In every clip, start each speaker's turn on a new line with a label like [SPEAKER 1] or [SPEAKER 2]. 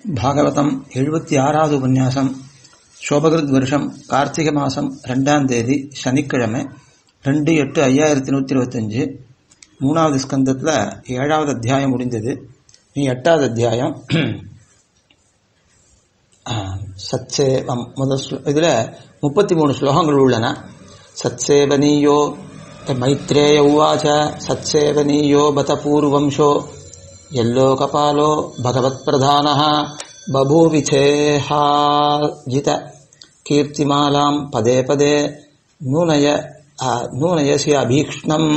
[SPEAKER 1] भागवतम 76வது உபன்யாசம் சோபகிருத் வருஷம் கார்த்திகை மாசம் 2ஆம் தேதி சனிக்கிழமை 2/8/2125 மூணாவது ஸ்கந்தத்துல 7வது அத்தியாயம் முடிந்தது. இனி 8வது அத்தியாயம் சத்சேவம் முதல் இதுல 33 ஸ்லோகங்கள் உள்ளன. சத்சேவனீயோ மைத்ரேய உவாச சத்சேவனீயோ பத பூர்வம்சோ यल्लोकपालो भगवत्प्रधानः बभूविचेहाजित कीर्तिमालां पदे पदे நூனயசி அபீக்ஷ்ணம்.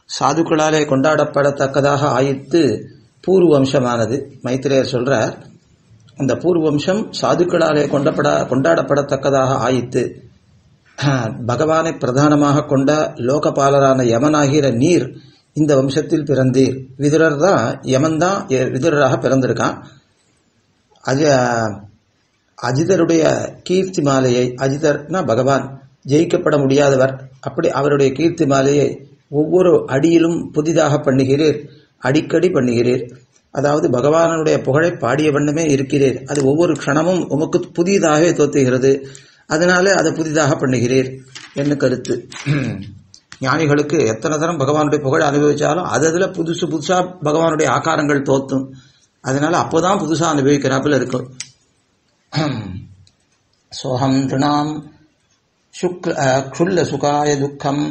[SPEAKER 1] சாதுக்களாலே கொண்டாடப்படத்தக்கதாக ஆயித்து பூர்வம்சமானது. மைத்திரேயர் சொல்றார், அந்த பூர்வம்சம் சாதுக்களாலே கொண்டாடப்படத்தக்கதாக ஆயித்து. பகவானை பிரதானமாக கொண்ட லோகபாலரான யமனாகிற நீர் இந்த வம்சத்தில் பிறந்தீர். விதுரர் தான், யமன் தான் விதுரராக பிறந்திருக்கான். அஜிதருடைய கீர்த்தி மாலையை, அஜிதர்னா பகவான், ஜெயிக்கப்பட முடியாதவர், அப்படி அவருடைய கீர்த்தி மாலையை ஒவ்வொரு அடியிலும் புதிதாக பண்ணுகிறீர், அடிக்கடி பண்ணுகிறீர். அதாவது பகவானுடைய புகழை பாடிய வண்ணமே இருக்கிறீர். அது ஒவ்வொரு க்ஷணமும் உமக்கு புதிதாகவே தோற்றுகிறது, அதனால அதை புதிதாக பண்ணுகிறீர் என்று கருத்து. ஞானிகளுக்கு எத்தனை தரம் பகவானுடைய புகழ் அனுபவிச்சாலும் அதில் புதுசு புதுசா பகவானுடைய ஆகாரங்கள் தோத்தும். அதனால அப்போதான் புதுசா அனுபவிக்கிறாப்புல இருக்கும். சோகம் திருணாம் க்ஷுல்ல சுகாய துக்கம்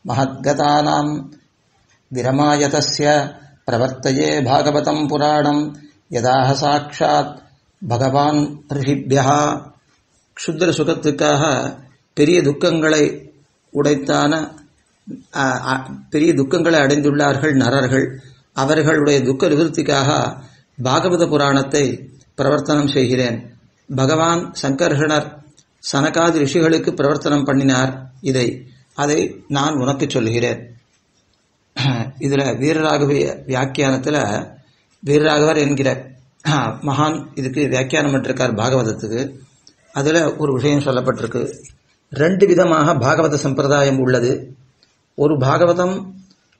[SPEAKER 1] மஹத்கதானாம் விரமாயதஸ்ய பிரவர்த்தயே பாகவதம் புராணம் யதாக சாட்சாத் பகவான் ரிஷிப்யா. க்ஷுத்ர சுகத்துக்காக பெரிய துக்கங்களை உடைத்தான பெரிய துக்கங்களை அடைந்துள்ளார்கள் நரர்கள். அவர்களுடைய துக்க நிவர்த்திக்காக பாகவத புராணத்தை பிரவர்த்தனம் செய்கிறேன். பகவான் சங்கர்ஷணர் சனகாதி ரிஷிகளுக்கு பிரவர்த்தனம் பண்ணினார். அதை நான் உனக்கு சொல்லுகிறேன். இதுல வீரராகவ வியாக்கியானத்துல வீரராகவர் என்கிற மகான் இதுக்கு வியாக்கியானம் பண்ணிருக்கார் பாகவதத்துக்கு. அதுல ஒரு விஷயம் சொல்லப்பட்டிருக்கு. 2 விதமாக பாகவத சம்பிரதாயம் உள்ளது. ஒரு பாகவதம்,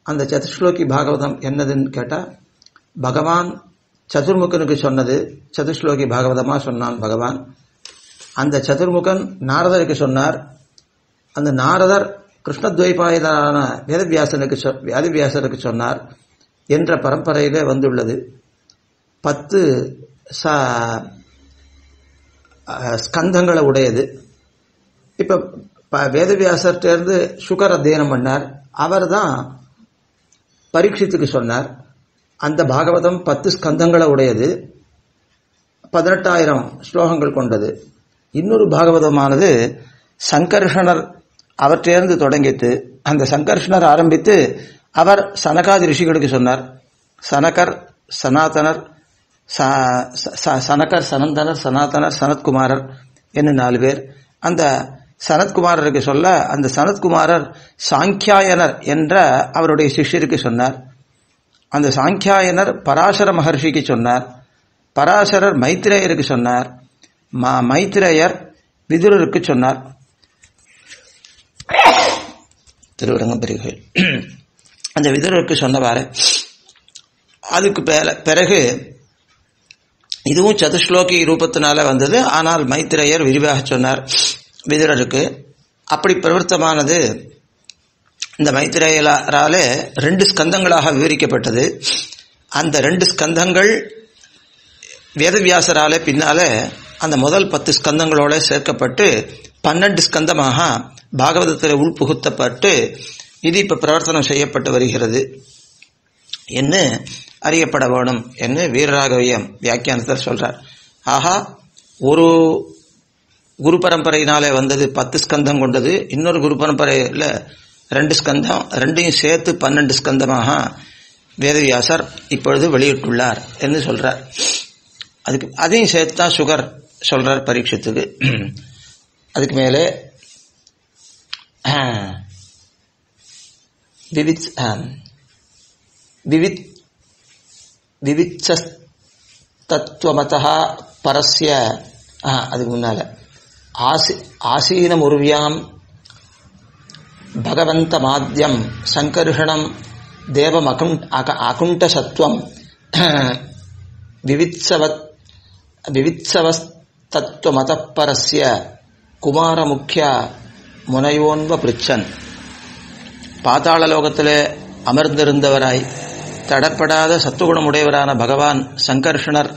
[SPEAKER 1] அந்த சதுஸ்லோகி பாகவதம் என்னதுன்னு கேட்டா, பகவான் சதுர்முகனுக்கு சொன்னது சதுஸ்லோகி பாகவதமா சொன்னான் பகவான். அந்த சதுர்முகன் நாரதருக்கு சொன்னார். அந்த நாரதர் கிருஷ்ணத்வைபாயனான வேதவியாசருக்கு சொன்னார் என்ற பரம்பரையிலே வந்துள்ளது. 10 ஸ்கந்தங்களை உடையது. இப்ப வேதவியாசர்கிட்ட சுகர் அத்தியனம் பண்ணார். அவர் தான் பரீட்சித்துக்கு சொன்னார். அந்த பாகவதம் 10 ஸ்கந்தங்களை உடையது, 18,000 ஸ்லோகங்கள் கொண்டது. இன்னொரு பாகவதமானது சங்கர்ஷணர் அவற்றிலிருந்து தொடங்கிட்டு, அந்த சங்கர்ஷணர் ஆரம்பித்து அவர் சனகாதி ரிஷிகளுக்கு சொன்னார். சனகர், சனாதனர், சனகர், சனந்தனர், சனாதனர், சனத்குமாரர் என்ன 4 பேர். அந்த சனத்குமாரருக்கு சொல்ல, அந்த சனத்குமாரர் சாங்கியாயனர் என்ற அவருடைய சிஷ்யருக்கு சொன்னார். அந்த சாங்கியாயனர் பராசர மகர்ஷிக்கு சொன்னார். பராசரர் மைத்ரேயருக்கு சொன்னார். மைத்ரேயர் விதுரருக்கு சொன்னார். திருவிடங்கம் பெருகள் அந்த விதுரருக்கு சொன்னவாறு. அதுக்கு பிறகு இதுவும் சதுஸ்லோகி ரூபத்தினால வந்தது. ஆனால் மைத்ரேயர் விரிவாக சொன்னார் விதுரருக்கு. அப்படி பிரவர்த்தமானது இந்த மைத்ரேயராலே 2 ஸ்கந்தங்களாக விவரிக்கப்பட்டது. அந்த 2 ஸ்கந்தங்கள் வேதவியாசராலே பின்னாலே அந்த முதல் 10 ஸ்கந்தங்களோட சேர்க்கப்பட்டு 12 ஸ்கந்தமாக பாகவதத்தில் உள்புகுத்தப்பட்டு இது இப்ப பிரவர்த்தனம் செய்யப்பட்டு வருகிறது என்று அறியப்பட வேணும் என்று வீரராகவியம் வியாக்கியானத்தில் சொல்றார். ஆகா, ஒரு குரு பரம்பரையினாலே வந்தது 10 ஸ்கந்தம் கொண்டது. இன்னொரு குரு பரம்பரையில் 2 ஸ்கந்தம், 2ஐயும் சேர்த்து 12 ஸ்கந்தமாக வேதவியாசர் இப்பொழுது வெளியிட்டுள்ளார் என்று சொல்றார். அதுக்கு அதையும் சேர்த்து தான் சுகர் சொல்றார் பரீட்சத்துக்கு. அதுக்கு மேலே விவித்சஸ்தத்வமதா பரஸ்ய, அதுக்கு முன்னால ஆசீனம் உருவியாம் பகவந்த மாத்யம் சங்கர்ஷணம் தேவம் அகுண்ட சத்வம் விவித்சவத் விவித்சவஸ்தத்துவமதப்பரஸ்ய குமாரமுக்கியா முனையோன்வ பிருச்சன். பாதாள லோகத்திலே அமர்ந்திருந்தவராய் தடப்படாத சத்துவகுணமுடையவரான பகவான் சங்கர்ஷணர்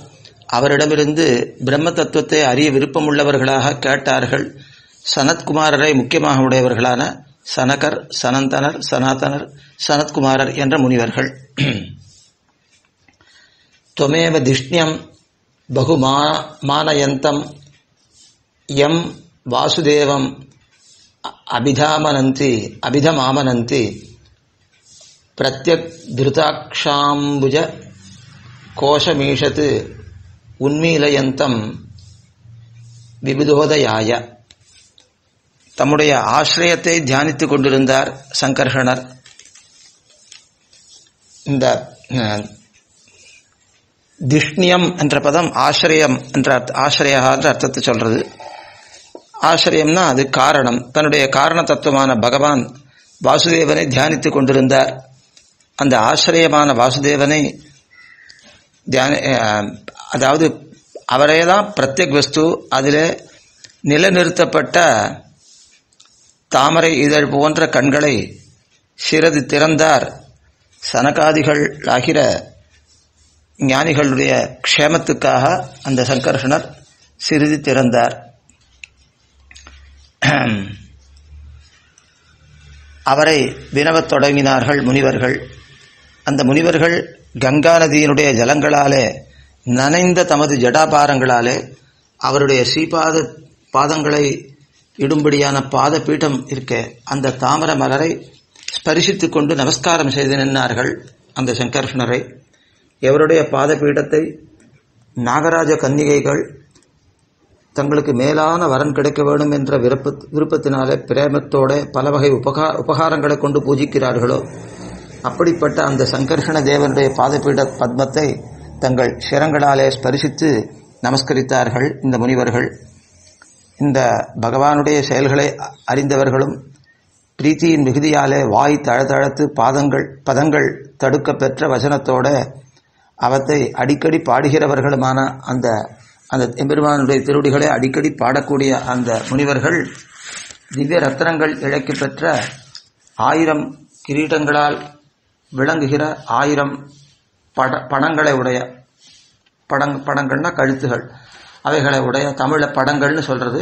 [SPEAKER 1] அவரிடமிருந்து பிரம்ம தத்துவத்தை அறிய விருப்பமுள்ளவர்களாக கேட்டார்கள். சனத்குமாரரை முக்கியமாக உடையவர்களான சனகர், சனந்தனர், சனாதனர், சனத்குமாரர் என்ற முனிவர்கள். त्वमेव दिष्ण्यं बहुमानयन्तं यं वासुदेवम् अभिधामामनन्ति प्रत्यग्धृताक्षाम्बुज கோஷமீஷத்து உன்மீலயந்தம் விபுதோதயாய. தம்முடைய ஆசிரியத்தை தியானித்துக் கொண்டிருந்தார் சங்கர்ஷணர். இந்த திஷ்ணியம் என்ற பதம் ஆசிரியம் என்ற ஆசிரியா என்ற அர்த்தத்தை சொல்றது. ஆசிரியம்னா அது காரணம். தன்னுடைய காரண தத்துவமான பகவான் வாசுதேவனை தியானித்துக் கொண்டிருந்தார். அந்த ஆசிரியமான வாசுதேவனை அதாவது அவரே தான் பிரத்யக் வஸ்து. அதில் நிலைநிறுத்தப்பட்ட தாமரை இதழ் போன்ற கண்களை சிறிது திறந்தார். சனகாதிகள் ஆகிற ஞானிகளுடைய க்ஷேமத்துக்காக அந்த சங்கர்ஷணர் சிறிது திறந்தார். அவரை வினவத் தொடங்கினார்கள் முனிவர்கள். அந்த முனிவர்கள் கங்கா நதியினுடைய ஜலங்களாலே நனைந்த தமது ஜடாபாரங்களாலே அவருடைய ஸ்ரீபாத பாதங்களை இடும்படியான பாத பீடம் இருக்க அந்த தாமர மலரை ஸ்பரிசித்துக் கொண்டு நமஸ்காரம் செய்து நின்றார்கள் அந்த சங்கர்ஷணரை. எவருடைய பாத பீடத்தை நாகராஜ கன்னிகைகள் தங்களுக்கு மேலான வரன் கிடைக்க வேண்டும் என்ற விருப்பத்தினாலே பிரேமத்தோட பல வகை உபகாரங்களை கொண்டு பூஜிக்கிறார்களோ அப்படிப்பட்ட அந்த சங்கர்ஷண தேவனுடைய பாதபீட பத்மத்தை தங்கள் சிரங்களாலே ஸ்பரிசித்து நமஸ்கரித்தார்கள் இந்த முனிவர்கள். இந்த பகவானுடைய செயல்களை அறிந்தவர்களும் பிரீத்தியின் மிகுதியாலே வாய் தழதழத்து பதங்கள் தடுக்க பெற்ற வசனத்தோட அவத்தை அடிக்கடி பாடுகிறவர்களுமான அந்த அந்த எம்பெருமானுடைய திருவடிகளை அடிக்கடி பாடக்கூடிய அந்த முனிவர்கள் திவ்ய ரத்னங்கள் இழைக்கு பெற்ற 1000 கிரீடங்களால் விளங்குகிற 1000 படங்களை உடைய படங்கள்னா கழுத்துகள், அவைகளை உடைய தமிழ படங்கள்னு சொல்றது.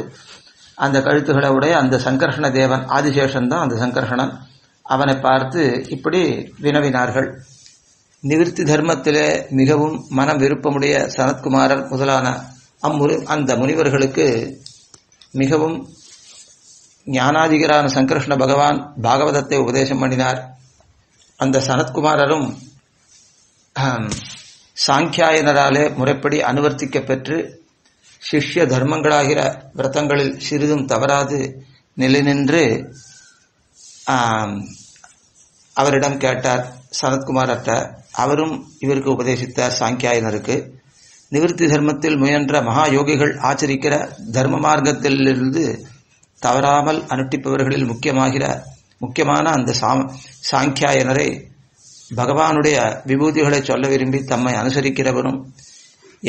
[SPEAKER 1] அந்த கழுத்துகளை உடைய அந்த சங்கர்ஷண தேவன் ஆதிசேஷன் தான் அந்த சங்கர்ஷணன். அவனை பார்த்து இப்படி வினவினார்கள். நிவிருத்தி தர்மத்திலே மிகவும் மனம் விருப்பமுடைய சனத்குமாரர் முதலான அந்த முனிவர்களுக்கு மிகவும் ஞானாதிகரான சங்கர்ஷண பகவான் பாகவதத்தை உபதேசம் பண்ணினார். அந்த சனத்குமாரரும் சாங்கியாயனராலே முறைப்படி அனுவர்த்திக்க பெற்று சிஷ்ய தர்மங்களாகிற விரதங்களில் சிறிதும் தவறாது நிலை நின்று அவரிடம் கேட்டார் சனத்குமாரர்கிட்ட. அவரும் இவருக்கு உபதேசித்தார் சாங்கியாயனருக்கு. நிவிருத்தி தர்மத்தில் முயன்ற மகா யோகிகள் ஆச்சரிக்கிற தர்ம மார்க்கத்திலிருந்து தவறாமல் அனுஷ்டிப்பவர்களில் முக்கியமான அந்த சாங்கியாயனரை பகவானுடைய விபூதிகளை சொல்ல விரும்பி தம்மை அனுசரிக்கிறவரும்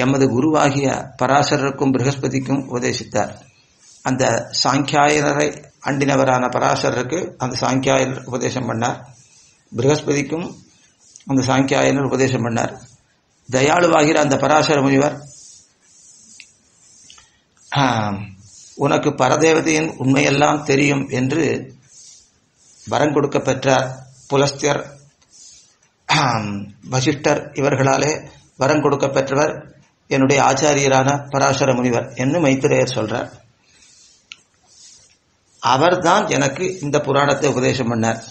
[SPEAKER 1] எமது குருவாகிய பராசரருக்கும் ப்ரஹஸ்பதிக்கும் உபதேசித்தார். அந்த சாங்கியாயனரை அண்டினவரான பராசரருக்கு அந்த சாங்கியாயனர் உபதேசம் பண்ணார். ப்ரஹஸ்பதிக்கும் அந்த சாங்கியாயனர் உபதேசம் பண்ணார். தயாளுவாகிற அந்த பராசர முனிவர் உனக்கு பரதேவதையின் உண்மையெல்லாம் தெரியும் என்று வரம் கொடுக்க பெற்றார். புலஸ்தியர், வசிஷ்டர் இவர்களாலே வரம் கொடுக்க பெற்றவர் என்னுடைய ஆச்சாரியரான பராசர முனிவர் என்று மைத்திரேயர் சொல்றார். அவர்தான் எனக்கு இந்த புராணத்தை உபதேசம் பண்ணார்.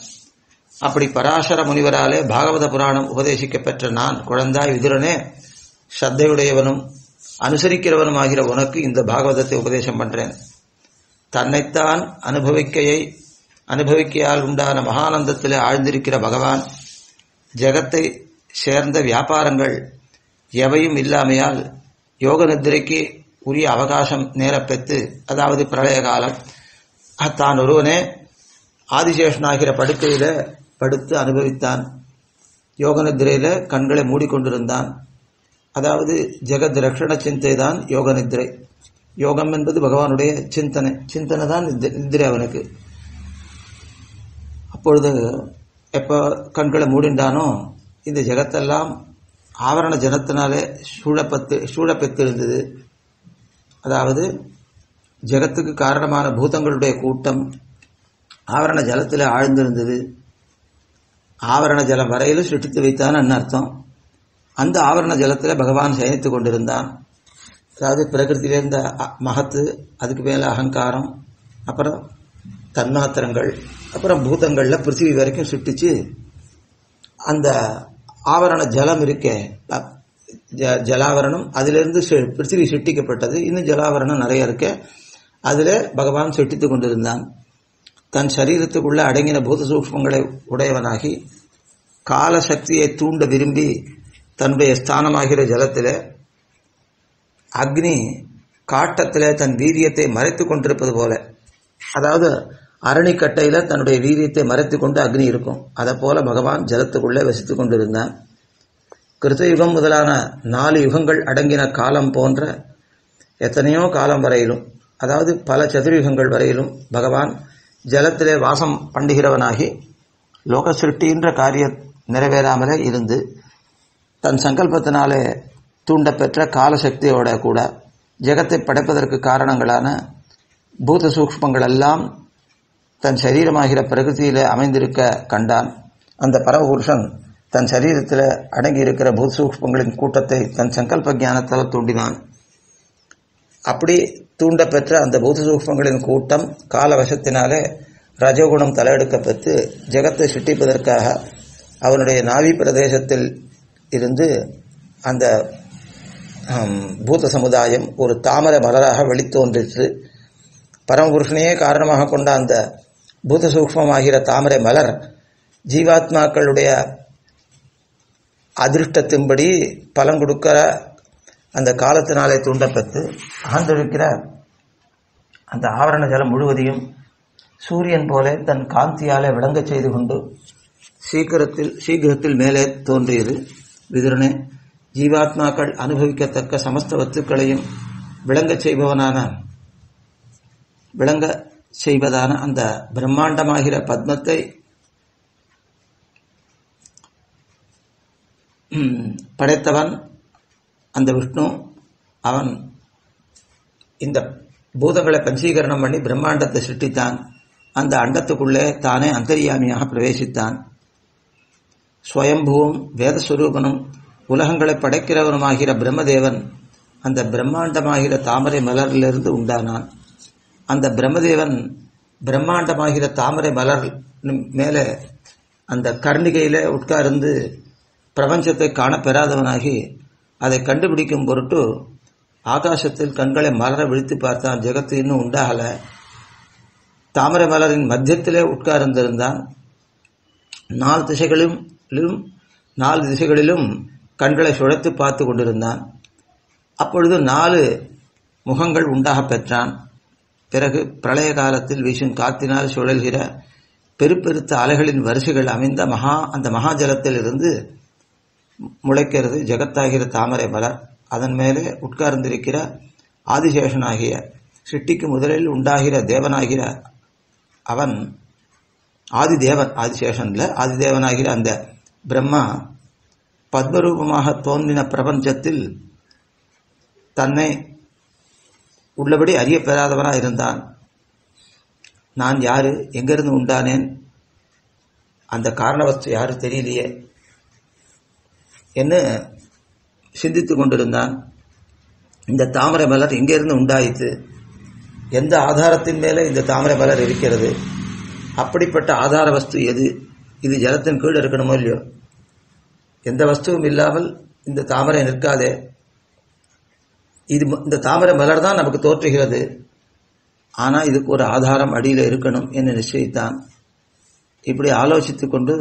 [SPEAKER 1] அப்படி பராசர முனிவராலே பாகவத புராணம் உபதேசிக்க பெற்ற நான் குழந்தாய் விதுரனே, ஸ்ரத்தையுடையவனும் அனுசரிக்கிறவனும் ஆகிற உனக்கு இந்த பாகவதத்தை உபதேசம் பண்றேன். தன்னைத்தான் அனுபவிக்கையால் உண்டான மகானந்தத்தில் ஆழ்ந்திருக்கிற பகவான் ஜெகத்தை சேர்ந்த வியாபாரங்கள் எவையும் இல்லாமையால் யோக நித்திரைக்கு உரிய அவகாசம் நேரப்பெற்று, அதாவது பிரளய காலம், தான் ஒருவனே ஆதிசேஷனாகிற படுக்கையில படுத்து அனுபவித்தான். யோக நித்திரையில கண்களை மூடிக்கொண்டிருந்தான். அதாவது ஜெகத் ரக்ஷண சிந்தை தான் யோக நித்ரை. யோகம் என்பது பகவானுடைய சிந்தனை தான் நித்ரை அவனுக்கு. அப்பொழுது எப்போ கண்களை மூடிண்டானோ இந்த ஜெகத்தெல்லாம் ஆவரண ஜலத்தினாலே சூழப்பெற்றிருந்தது. அதாவது ஜெகத்துக்கு காரணமான பூதங்களுடைய கூட்டம் ஆவரண ஜலத்தில் ஆழ்ந்திருந்தது. ஆவரண ஜலம் வரையிலும் சிருஷ்டித்து வைத்தான்னு அர்த்தம். அந்த ஆவரண ஜலத்தில் பகவான் சயனித்து கொண்டிருந்தான். அதாவது பிரகிருத்திலிருந்த மகத்து, அதுக்கு மேலே அகங்காரம், அப்புறம் தன்மாத்திரங்கள், அப்புறம் பூதங்களில் பிருத்திவி வரைக்கும் சுட்டிச்சு. அந்த ஆவரண ஜலம் இருக்கே, ஜலாவரணம், அதிலிருந்து பிருத்திவி சிட்டிக்கப்பட்டது. இன்னும் ஜலாவரணம் நிறைய இருக்க, அதில் பகவான் சிட்டித்து கொண்டிருந்தான். தன் சரீரத்துக்குள்ள அடங்கின பூத சூக்ஷ்மங்களை உடையவனாகி காலசக்தியை தூண்ட விரும்பி தன்னுடைய ஸ்தானமாகிற ஜலத்தில் அக்னி காட்டத்தில் தன் வீரியத்தை மறைத்து கொண்டிருப்பது போல, அதாவது அரணிக்கட்டையில் தன்னுடைய வீரியத்தை மறைத்து கொண்டு அக்னி இருக்கும். அதை போல பகவான் ஜலத்துக்குள்ளே வசித்து கொண்டிருந்தான். கிருத்தயுகம் முதலான 4 யுகங்கள் அடங்கின காலம் போன்ற எத்தனையோ காலம் வரையிலும், அதாவது பல சதுர்யுகங்கள் வரையிலும் பகவான் ஜலத்திலே வாசம் பண்ணுகிறவனாகி லோக சிருஷ்டின்ற காரியம் நிறைவேறாமலே இருந்து தன் சங்கல்பத்தினாலே தூண்டப்பெற்ற காலசக்தியோட கூட ஜெகத்தை படைப்பதற்கு காரணங்களான பூத சூக்ஷ்மங்கள் எல்லாம் தன் சரீரமாகிற பிரகிருதியில் அமைந்திருக்க கண்டான். அந்த பரமபுருஷன் தன் சரீரத்தில் அடங்கியிருக்கிற பூத சூக்ஷ்மங்களின் கூட்டத்தை தன் சங்கல்ப ஞானத்தால் தூண்டினான். அப்படி தூண்டப்பெற்ற அந்த பூத சூக்ஷ்மங்களின் கூட்டம் காலவசத்தினாலே ரஜோகுணம் தலையெடுக்கப்பட்டு ஜெகத்தை சிட்டிப்பதற்காக அவனுடைய நாவி பிரதேசத்தில் இருந்து அந்த பூத சமுதாயம் ஒரு தாமரை மலராக வெளித்தோன்றிற்று. பரமபுருஷனையே காரணமாக கொண்ட அந்த பூத சூக்ஷ்மமாகிற தாமரை மலர் ஜீவாத்மாக்களுடைய அதிருஷ்டத்தின்படி பலன் கொடுக்கிற அந்த காலத்தினாலே தூண்டப்பட்டு ஆழ்ந்திருக்கிற அந்த ஆவரண ஜலம் முழுவதையும் சூரியன் போல தன் காந்தியாலே விளங்கச் செய்து கொண்டு சீக்கிரத்தில் மேலே தோன்றியது. விதுரனே, ஜீவாத்மாக்கள் அனுபவிக்கத்தக்க சமஸ்த வத்துக்களையும் விளங்கச் செய்வதான அந்த பிரம்மாண்டமாகிற பத்மத்தை படைத்தவன் அந்த விஷ்ணு. அவன் இந்த பூதங்களை பஞ்சீகரணம் பண்ணி பிரம்மாண்டத்தை சிருஷ்டித்தான். அந்த அண்டத்துக்குள்ளே தானே அந்தர்யாமியாக பிரவேசித்தான். ஸ்வயம்புவும் வேதஸ்வரூபனும் உலகங்களை படைக்கிறவனுமாகிற பிரம்மதேவன் அந்த பிரம்மாண்டமாகிற தாமரை மலரிலிருந்து உண்டானான். அந்த பிரம்மதேவன் பிரம்மாண்டமாகிற தாமரை மலர் மேலே அந்த கர்ணிகையில் உட்கார்ந்து பிரபஞ்சத்தை காணப்பெறாதவனாகி அதை கண்டுபிடிக்கும் பொருட்டு ஆகாசத்தில் கண்களை மலர விழித்து பார்த்தான். ஜெகத்து இன்னும் உண்டாகலை. தாமரை மலரின் மத்தியத்திலே உட்கார்ந்திருந்தான். 4 திசைகளிலும் கண்களை சுழத்து பார்த்து கொண்டிருந்தான். அப்பொழுது 4 முகங்கள் உண்டாக பெற்றான். பிறகு பிரளய காலத்தில் வீசும் காத்தினால் சுழல்கிற பெருப்பெருத்த அலைகளின் வரிசைகள் அமைந்த அந்த மகாஜலத்தில் இருந்து முளைக்கிறது ஜெகத்தாகிற தாமரை மலர். அதன் மேலே உட்கார்ந்திருக்கிற ஆதிசேஷனாகிய சிருஷ்டிக்கு முதலில் உண்டாகிற தேவனாகிற அவன் ஆதிதேவன், ஆதிசேஷன்ல ஆதிதேவனாகிற அந்த பிரம்மா பத்மரூபமாக தோன்றின பிரபஞ்சத்தில் தன்னை உள்ளபடி அறியப்பெறாதவனாக இருந்தான். நான் யாரு, எங்கிருந்து உண்டானேன், அந்த காரணவஸ்து யாரு தெரியலையே என்று சிந்தித்து கொண்டிருந்தான். இந்த தாமரை மலர் எங்கிருந்து உண்டாயிற்று, எந்த ஆதாரத்தின் மேலே இந்த தாமரை மலர் இருக்கிறது, அப்படிப்பட்ட ஆதார வஸ்து எது, இது ஜலத்தின் கீழ் இருக்கணுமோ இல்லையோ, எந்த வஸ்துவும் இல்லாமல் இந்த தாமரை நிற்காதே, இந்த தாமரை மலர் தான் நமக்கு தோற்றுகிறது, ஆனால் இதுக்கு ஒரு ஆதாரம் அடியில் இருக்கணும் என்று நிச்சயித்தான். இப்படி ஆலோசித்து கொண்டு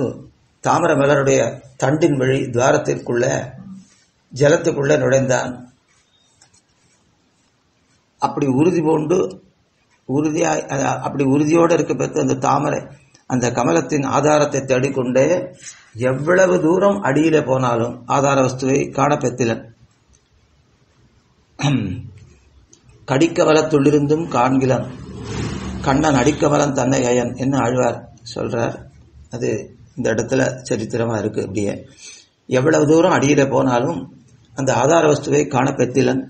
[SPEAKER 1] தாமரை மலருடைய தண்டின் வழி துவாரத்திற்குள்ள ஜலத்துக்குள்ள நுழைந்தான். அப்படி உறுதியோடு இருக்க பெற்ற அந்த தாமரை அந்த கமலத்தின் ஆதாரத்தை தேடிக்கொண்டே எவ்வளவு தூரம் அடியிலே போனாலும் ஆதார வஸ்துவை காணப்பெற்றிலன். கடிக்கவலத்துள்ளிருந்தும் காண்கிலன் கண்ணன் அடிக்கவலன் தன்னை அயன் என்ன ஆழ்வார் சொல்றார். அது இந்த இடத்துல சரித்திரமாக இருக்குது. அப்படியே எவ்வளவு தூரம் அடியில போனாலும் அந்த ஆதார வஸ்துவை காணப்பெத்திலன்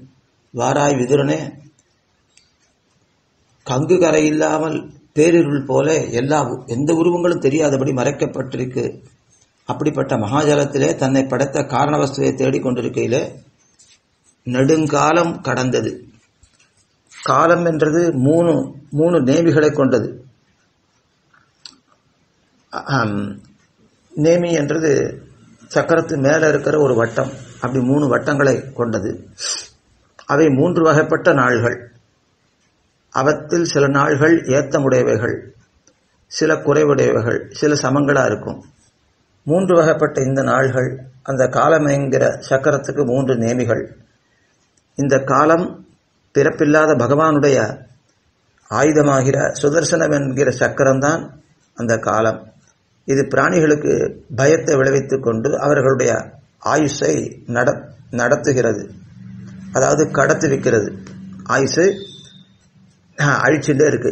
[SPEAKER 1] வாராய் விதுரனே கங்கு கரை இல்லாமல் பேரிருள் போல எந்த உருவங்களும் தெரியாதபடி மறைக்கப்பட்டிருக்கு. அப்படிப்பட்ட மகாஜலத்திலே தன்னை படைத்த காரண வஸ்துவை தேடிக்கொண்டிருக்கையிலே நெடுங்காலம் கடந்தது. காலம் என்றது மூணு நேமிகளை கொண்டது. நேமி என்றது சக்கரத்து மேலே இருக்கிற ஒரு வட்டம், அப்படி 3 வட்டங்களை கொண்டது. அவை 3 வகைப்பட்ட நாள்கள். அவற்றில் சில நாள்கள் ஏத்தமுடையவைகள், சில குறைவுடையவைகள், சில சமங்களாக இருக்கும். 3 வகைப்பட்ட இந்த நாள்கள் அந்த காலம் என்கிற சக்கரத்துக்கு 3 நேமிகள். இந்த காலம் பிறப்பில்லாத பகவானுடைய ஆயுதமாகிற சுதர்சனம் என்கிற சக்கரம்தான் அந்த காலம். இது பிராணிகளுக்கு பயத்தை விளைவித்து கொண்டு அவர்களுடைய ஆயுஷை நடத்துகிறது. அதாவது கடத்தி வைக்கிறது. ஆயுஷை அழிச்சுட்டே இருக்கு.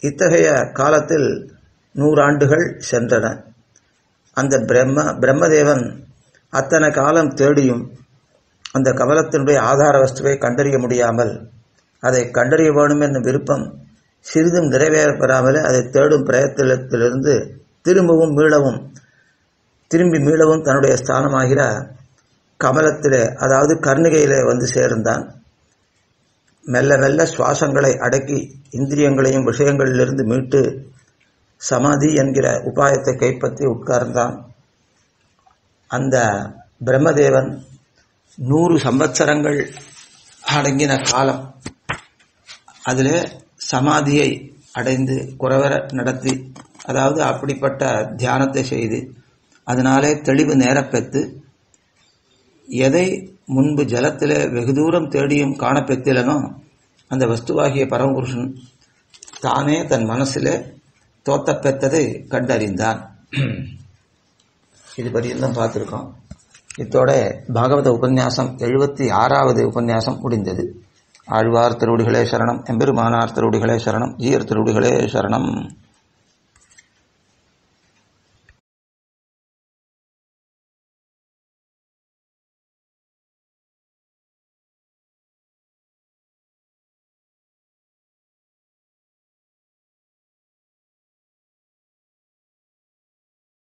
[SPEAKER 1] இத்தகைய காலத்தில் 100 ஆண்டுகள் சென்றன. அந்த பிரம்மதேவன் அத்தனை காலம் தேடியும் அந்த கமலத்தினுடைய ஆதார வஸ்துவை கண்டறிய முடியாமல், அதை கண்டறிய வேண்டும் என்னும் விருப்பம் சிறிதும் நிறைவேறப்பெறாமலே அதை தேடும் பிரயத்தனத்திலிருந்து திரும்பி மீளவும் தன்னுடைய ஸ்தானமாகிற கமலத்திலே, அதாவது கர்ணிகையிலே வந்து சேர்ந்தான். மெல்ல மெல்ல சுவாசங்களை அடக்கி இந்திரியங்களையும் விஷயங்களிலிருந்து மீட்டு சமாதி என்கிற உபாயத்தை கைப்பற்றி உட்கார்ந்தான். அந்த பிரம்மதேவன் 100 சம்பத்சரங்கள் அடங்கின காலம் அதில் சமாதியை அடைந்து குறவர நடத்தி, அதாவது அப்படிப்பட்ட தியானத்தை செய்து அதனாலே தெளிவு நேரப்பெற்று எதை முன்பு ஜலத்திலே வெகு தூரம் தேடியும் காணப்பெற்றிலனோ அந்த வஸ்துவாகிய பரமபுருஷன் தானே தன் மனசிலே தோத்தப்பெற்றதை கண்டறிந்தான். இது பரியந்தம் பார்த்துருக்கோம். இத்தோட பாகவத உபன்யாசம் 76வது உபன்யாசம் முடிந்தது. ஆழ்வார் திருவடிகளே சரணம், எம்பெருமானார் திருவடிகளே சரணம், ஜீயர் திருவடிகளே சரணம்.